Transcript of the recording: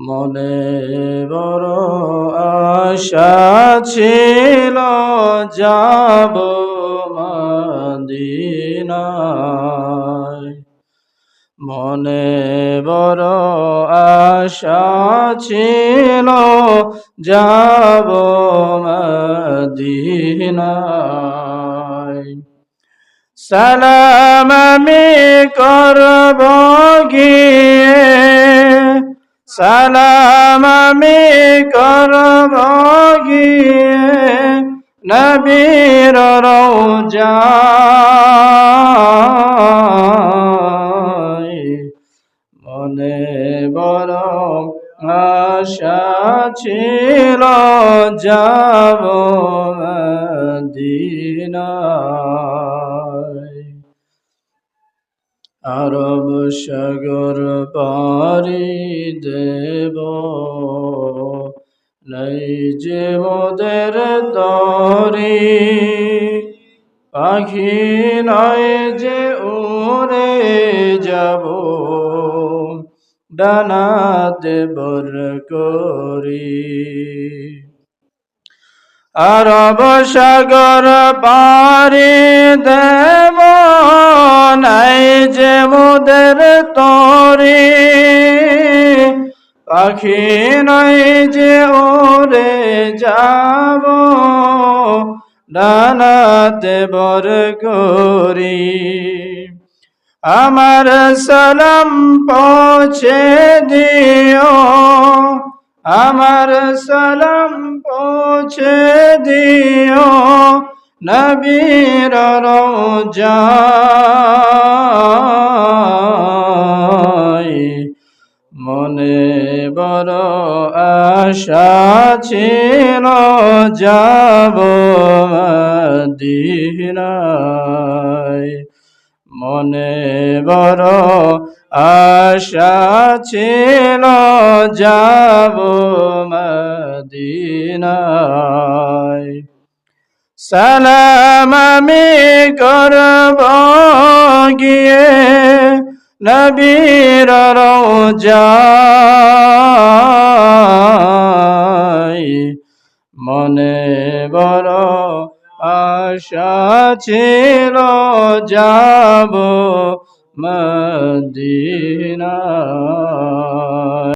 মনে বড় আশা ছিল যাব মদিনায়। মনে বড় আশা ছিল যাব মদিনায়। সালাম আমি করব গিয়ে, সালাম আমি করব গিয়ে নবীর রওজায়। মনে বড় আশা ছিল যাব মদিনায়। আরব সাগর পাড়ি দেব, নাই যে মোদের তরি। পাখি নয় যে উড়ে যাব, ডানাতে বর করি। আরব সাগর পাড়ি দেব, নাই যে মোদের তরি। পাখি নয় যে উড়ে যাব, ডানাতে বর করি। আমার সালাম পৌঁছে দিও, আমার সালাম পৌঁছে দিও নবীর রওজায়। মনে বড় আশা ছিল যাব মদিনায়। মনে বড় আশা ছিল যাব মদিনায়। সালাম আমি করব গিয়ে নবীর রওজায়। মনে বড় আশা ছিল যাব মদিনায়।